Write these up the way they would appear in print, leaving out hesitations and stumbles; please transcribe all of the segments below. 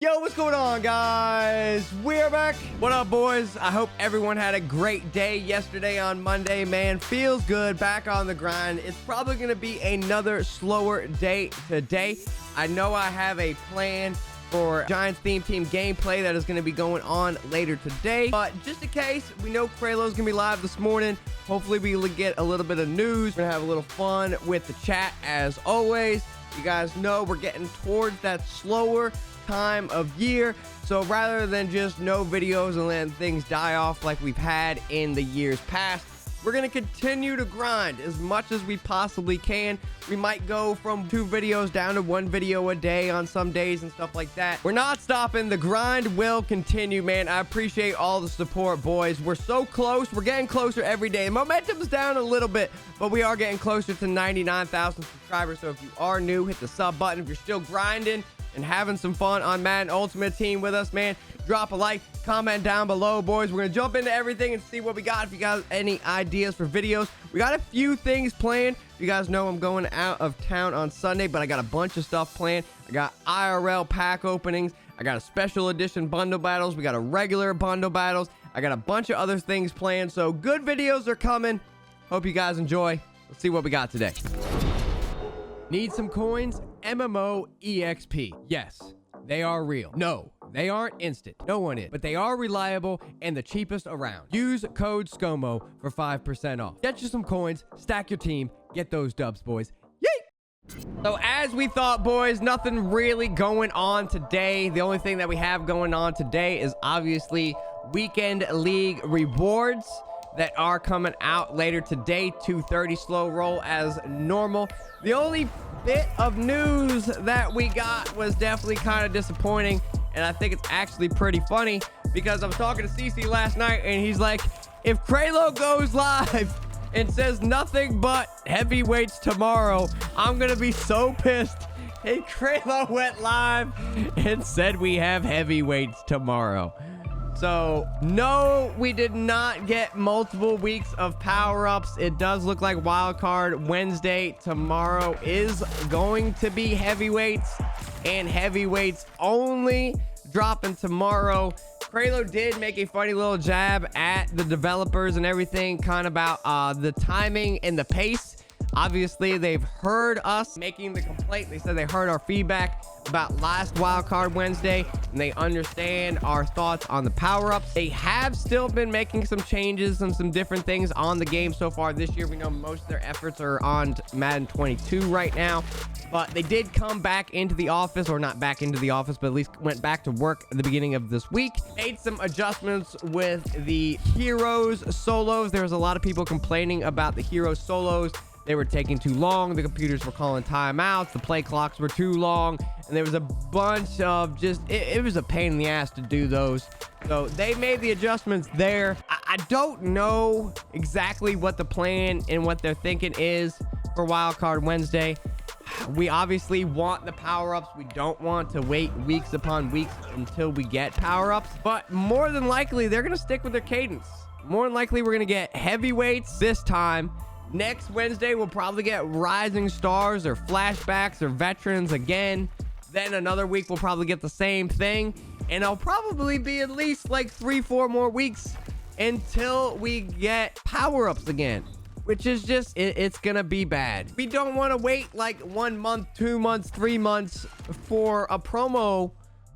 Yo, what's going on, guys? We're back. What up, boys? I hope everyone had a great day yesterday on Monday, man. Feels good, back on the grind. It's probably going to be another slower day today. I know I have a plan for Giants theme team gameplay that is going to be going on later today, but just in case, we know Kralo's going to be live this morning. Hopefully we get a little bit of news. We're going to have a little fun with the chat as always. You guys know we're getting towards that slower time of year, so rather than just no videos and letting things die off like we've had in the years past, we're going to continue to grind as much as we possibly can. We might go from 2 videos down to 1 video a day on some days and stuff like that. We're not stopping. The grind will continue, man. I appreciate all the support, boys. We're so close. We're getting closer every day. Momentum's down a little bit, but we are getting closer to 99,000 subscribers. So if you are new, hit the sub button. If you're still grinding and having some fun on Madden Ultimate Team with us, man, drop a like, comment down below, boys. We're gonna jump into everything and see what we got. If you guys any ideas for videos, we got a few things planned. You guys know I'm going out of town on Sunday, but I got a bunch of stuff planned. I got IRL pack openings, I got a special edition bundle battles, we got a regular bundle battles, I got a bunch of other things planned, so good videos are coming. Hope you guys enjoy. Let's see what we got today. Need some coins? MMO EXP. Yes, they are real. No, they aren't instant. No one is. But they are reliable and the cheapest around. Use code Scomo for 5% off. Get you some coins, stack your team, get those dubs, boys. Yay! So as we thought, boys, nothing really going on today. The only thing that we have going on today is obviously Weekend League rewards that are coming out later today. 2:30 slow roll as normal. The only bit of news that we got was definitely kind of disappointing, and I think it's actually pretty funny because I was talking to CC last night and he's like, if Kralo goes live and says nothing but heavyweights tomorrow, I'm gonna be so pissed. Hey, Kralo went live and said we have heavyweights tomorrow. So, no, we did not get multiple weeks of power-ups. It does look like Wildcard Wednesday tomorrow is going to be heavyweights, and heavyweights only dropping tomorrow. Kralo did make a funny little jab at the developers and everything, kind of about the timing and the pace. Obviously, they've heard us making the complaint. They said they heard our feedback about last Wildcard Wednesday, and they understand our thoughts on the power-ups. They have still been making some changes and some different things on the game so far this year. We know most of their efforts are on Madden 22 right now, but they did come back into the office, or not back into the office, but at least went back to work at the beginning of this week. Made some adjustments with the Heroes solos. There was a lot of people complaining about the Heroes solos. They were taking too long. The computers were calling timeouts. The play clocks were too long. And there was a bunch of just, it was a pain in the ass to do those. So they made the adjustments there. I don't know exactly what the plan and what they're thinking is for Wildcard Wednesday. We obviously want the power-ups. We don't want to wait weeks upon weeks until we get power-ups. But more than likely, they're going to stick with their cadence. More than likely, we're going to get heavyweights this time. Next Wednesday, we'll probably get rising stars or flashbacks or veterans again. Then another week, we'll probably get the same thing. And it'll probably be at least like 3-4 more weeks until we get power-ups again, which is just, it's going to be bad. We don't want to wait like 1 month, 2 months, 3 months for a promo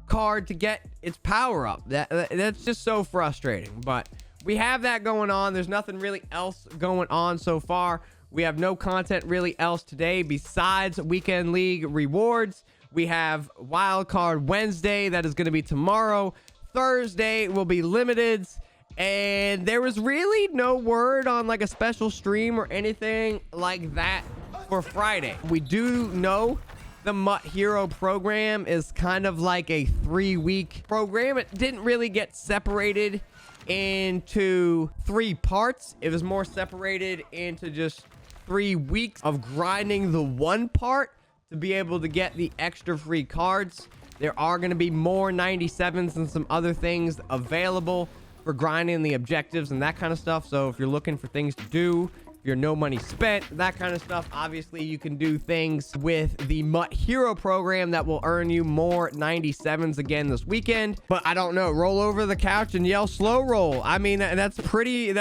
card to get its power-up. That's just so frustrating, but we have that going on. There's nothing really else going on so far. We have no content really else today besides Weekend League rewards. We have Wildcard Wednesday. That is going to be tomorrow. Thursday will be limiteds. And there was really no word on like a special stream or anything like that for Friday. We do know the MUT Hero program is kind of like a 3-week program. It didn't really get separated into 3 parts. It was more separated into just 3 weeks of grinding the one part to be able to get the extra free cards. There are going to be more 97s and some other things available for grinding the objectives and that kind of stuff. So if you're looking for things to do your no money spent, that kind of stuff. Obviously, you can do things with the MUT Hero program that will earn you more 97s again this weekend. But I don't know, roll over the couch and yell slow roll. I mean, that's pretty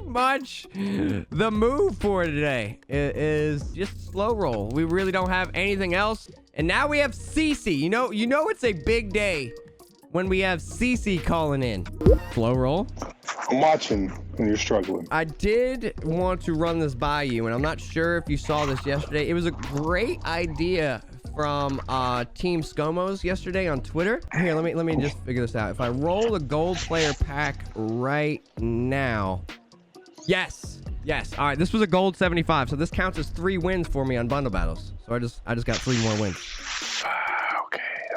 much the move for today. It is just slow roll. We really don't have anything else. And now we have CC. You know it's a big day when we have CC calling in. Slow roll. I'm watching and you're struggling. I did want to run this by you, and I'm not sure if you saw this yesterday. It was a great idea from Team Scomos yesterday on Twitter. Here, let me just figure this out. If I roll a gold player pack right now. Yes. All right, this was a gold 75, so this counts as 3 wins for me on bundle battles. So I just got 3 more wins.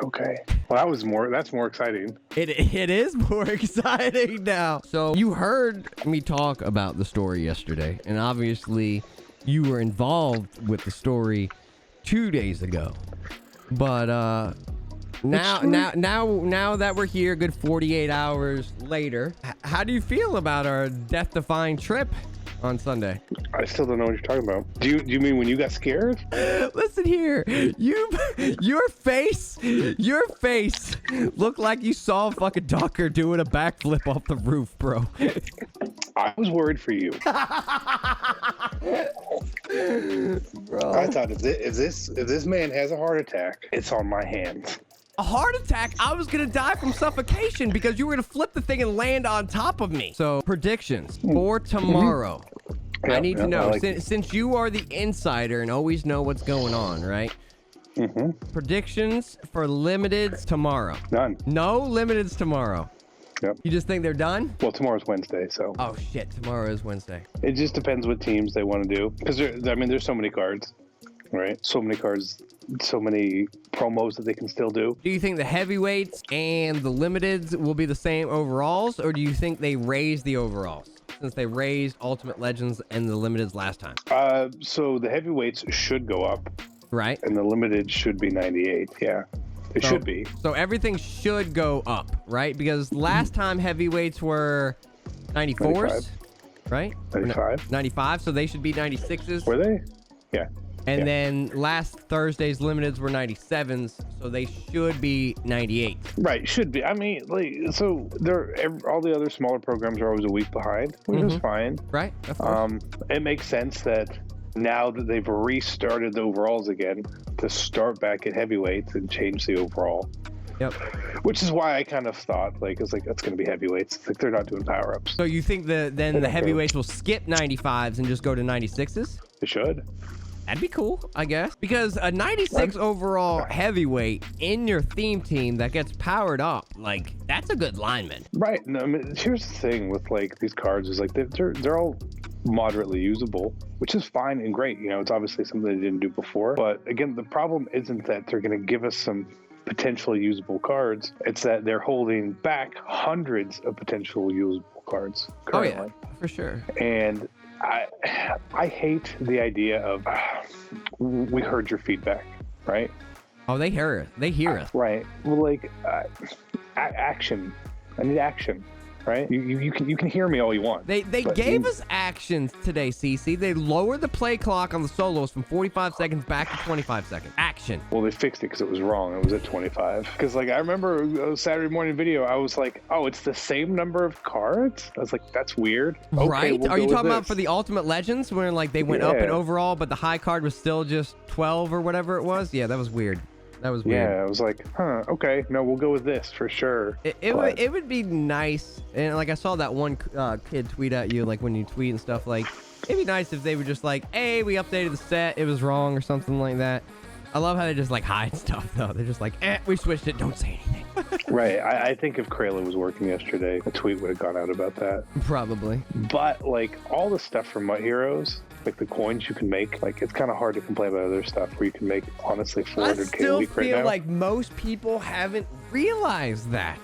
Okay. Well, that's more exciting. It is more exciting now. So you heard me talk about the story yesterday, and obviously you were involved with the story 2 days ago. But now that we're here, good 48 hours later, how do you feel about our death-defying trip on Sunday? I still don't know what you're talking about. Do you mean when you got scared? Listen here, your face looked like you saw a fucking Docker doing a backflip off the roof, bro. I was worried for you. Bro. I thought if this man has a heart attack, it's on my hands. A heart attack? I was gonna die from suffocation because you were gonna flip the thing and land on top of me. So predictions for tomorrow. Yep, I need to know, like since you are the insider and always know what's going on, right? Predictions for limiteds tomorrow. None. No limiteds tomorrow. Yep. You just think they're done? Well, tomorrow's Wednesday, so. Oh shit, tomorrow is Wednesday. It just depends what teams they want to do. Because there's so many cards, right? So many cards, so many promos that they can still do. Do you think the heavyweights and the limiteds will be the same overalls, or do you think they raise the overalls since they raised Ultimate Legends and the limiteds last time? So the heavyweights should go up. Right. And the limited should be 98. Yeah. It should be. So everything should go up, right? Because last time heavyweights were 94s, 95. right? 95. 95, so they should be 96s. Were they? Yeah. And then last Thursday's limiteds were 97s, so they should be 98. Right, should be. I mean, like, so all the other smaller programs are always a week behind, which is fine. Right, of course. It makes sense that now that they've restarted the overalls again, to start back at heavyweights and change the overall. Yep. Which is why I kind of thought, like, it's like, that's going to be heavyweights. It's like they're not doing power-ups. So you think then the heavyweights will skip 95s and just go to 96s? They should. That'd be cool, I guess. Because a 96 overall heavyweight in your theme team that gets powered up, like, that's a good lineman. Right. No, I mean, here's the thing with, like, these cards is, like, they're all moderately usable, which is fine and great. You know, it's obviously something they didn't do before. But, again, the problem isn't that they're going to give us some potentially usable cards. It's that they're holding back hundreds of potential usable cards currently. Oh, yeah, for sure. And I hate the idea of we heard your feedback, right? Oh, they hear us. Right. Well, like action. I need action. Right? You can hear me all you want. They gave us actions today, CC. They lowered the play clock on the solos from 45 seconds back to 25 seconds. Action. Well, they fixed it because it was wrong. It was at 25. Because, like, I remember a Saturday morning video, I was like, oh, it's the same number of cards? I was like, that's weird. Okay, right? We'll Are you go talking with about for the Ultimate Legends when, like, they went up in overall, but the high card was still just 12 or whatever it was? Yeah, that was weird. That was weird. Yeah, I was like, huh, okay, no, we'll go with this for sure. It would be nice, and like I saw that one kid tweet at you, like when you tweet and stuff, like it'd be nice if they were just like, hey, we updated the set, it was wrong or something like that. I love how they just like hide stuff though. They're just like, we switched it, don't say anything. Right, I think if Krayla was working yesterday, a tweet would have gone out about that. Probably. But like all the stuff from MUT Heroes, like the coins you can make, like it's kind of hard to complain about other stuff where you can make honestly 400k a week right now. I still feel like most people haven't realized that.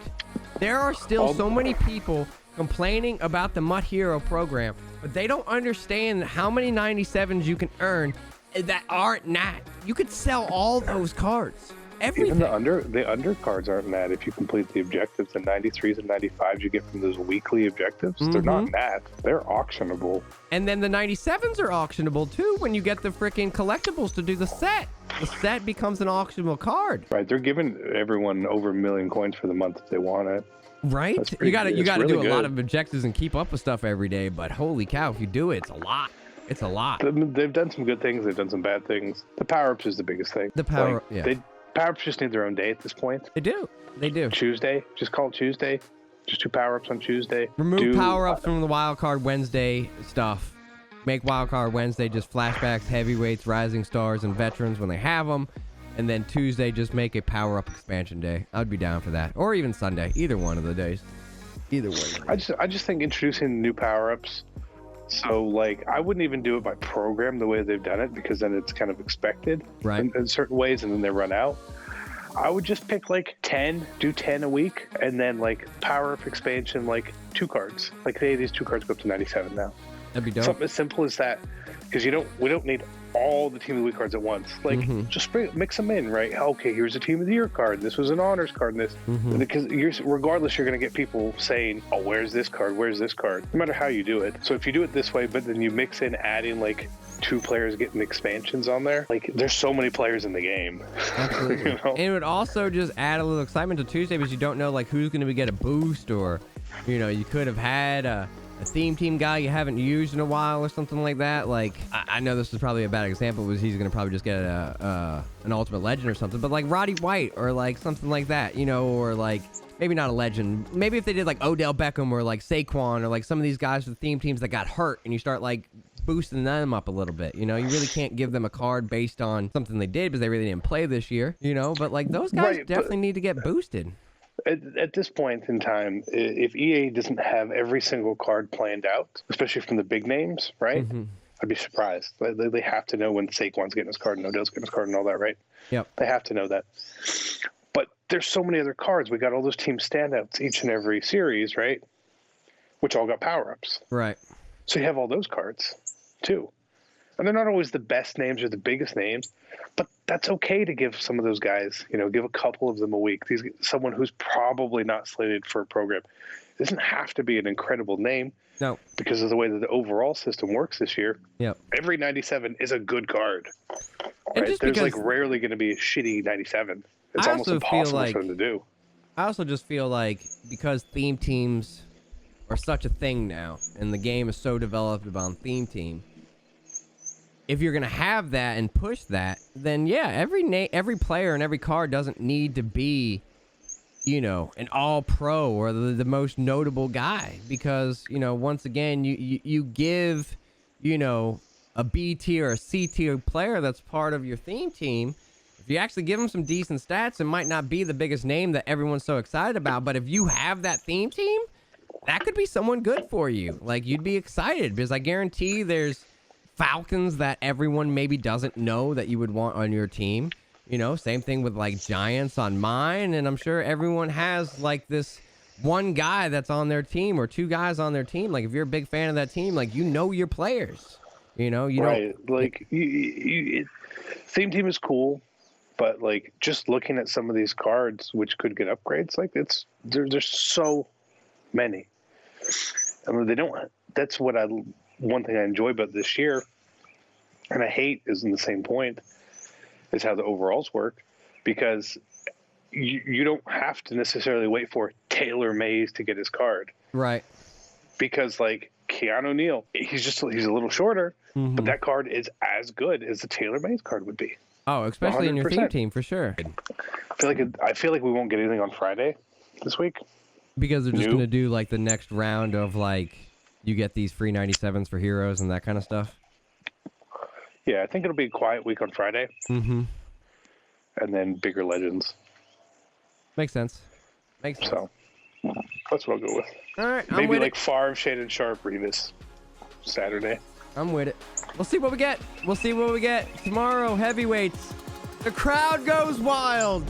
There are still so many people complaining about the MUT Hero program, but they don't understand how many 97s you can earn that aren't not. You could sell all those cards. everything. Even the undercards aren't mad if you complete the objectives. The 93s and 95s you get from those weekly objectives, they're not mad. They're auctionable. And then the 97s are auctionable too when you get the freaking collectibles to do the set. The set becomes an auctionable card. Right, they're giving everyone over 1 million coins for the month if they want it. Right? You gotta really do a lot good. of objectives and keep up with stuff every day, but holy cow, if you do it, it's a lot. It's a lot. They've done some good things. They've done some bad things. The power-ups is the biggest thing. The power, yeah. Power-ups just need their own day at this point. They do. They do. Tuesday. Just call it Tuesday. Just do power-ups on Tuesday. Remove power-ups from the Wildcard Wednesday stuff. Make Wildcard Wednesday just flashbacks, heavyweights, rising stars, and veterans when they have them. And then Tuesday, just make a power-up expansion day. I'd be down for that. Or even Sunday. Either one of the days. Either way. I just think introducing new power-ups. So, like, I wouldn't even do it by program the way they've done it, because then it's kind of expected in certain ways, and then they run out. I would just pick, like, 10, do 10 a week, and then, like, power-up expansion, like, 2 cards. Like, hey, these 2 cards go up to 97 now. That'd be dope. Something as simple as that, because we don't need all the Team of the Week cards at once. Like, just mix them in, right? Okay, here's a Team of the Year card. This was an honors card. And this, because regardless, you're going to get people saying, "Oh, where's this card? Where's this card?" No matter how you do it. So if you do it this way, but then you mix in adding like 2 players getting expansions on there, like there's so many players in the game. Absolutely. You know? And it would also just add a little excitement to Tuesday because you don't know like who's going to get a boost, or you could have had a theme team guy you haven't used in a while or something like that. Like, I know this is probably a bad example because he's going to probably just get an ultimate legend or something, but like Roddy White or like something like that, or like maybe not a legend. Maybe if they did like Odell Beckham or like Saquon or like some of these guys for the theme teams that got hurt and you start like boosting them up a little bit, you really can't give them a card based on something they did because they really didn't play this year, but like those guys definitely need to get boosted. At this point in time, if EA doesn't have every single card planned out, especially from the big names, right? I'd be surprised. They have to know when Saquon's getting his card and Odell's getting his card and all that, right? Yep. They have to know that. But there's so many other cards. We got all those team standouts each and every series, right? Which all got power-ups. Right. So you have all those cards, too. And they're not always the best names or the biggest names, but that's okay to give some of those guys, give a couple of them a week. Someone who's probably not slated for a program. It doesn't have to be an incredible name. No. Because of the way that the overall system works this year. Yep. Every 97 is a good card. Right? There's like rarely going to be a shitty 97. It's almost impossible for them to do. I also just feel like because theme teams are such a thing now, and the game is so developed about theme team, if you're going to have that and push that, then yeah, every player and every card doesn't need to be, an all-pro or the most notable guy. Because, once again, you give, a B tier or a C tier player that's part of your theme team. If you actually give them some decent stats, it might not be the biggest name that everyone's so excited about. But if you have that theme team, that could be someone good for you. Like, you'd be excited because I guarantee there's Falcons that everyone maybe doesn't know that you would want on your team. Same thing with like Giants on mine, and I'm sure everyone has like this one guy that's on their team or 2 guys on their team. Like if you're a big fan of that team, like your players. You don't like theme team is cool, but like just looking at some of these cards which could get upgrades, like there's so many. I mean, they don't. That's what one thing I enjoy about this year, and I hate is in the same point, is how the overalls work, because you don't have to necessarily wait for Taylor Mays to get his card. Right. Because like Keanu Neal, he's a little shorter, but that card is as good as the Taylor Mays card would be. Oh, especially 100%. In your theme team, for sure. I feel like we won't get anything on Friday this week. Because they're just going to do like the next round of like, you get these free 97s for heroes and that kind of stuff. Yeah, I think it'll be a quiet week on Friday. And then bigger legends. Makes sense. So, that's what I'll go with. All right, maybe like Favre, Shaded Sharp Revis Saturday. I'm with it. We'll see what we get. Tomorrow, heavyweights. The crowd goes wild.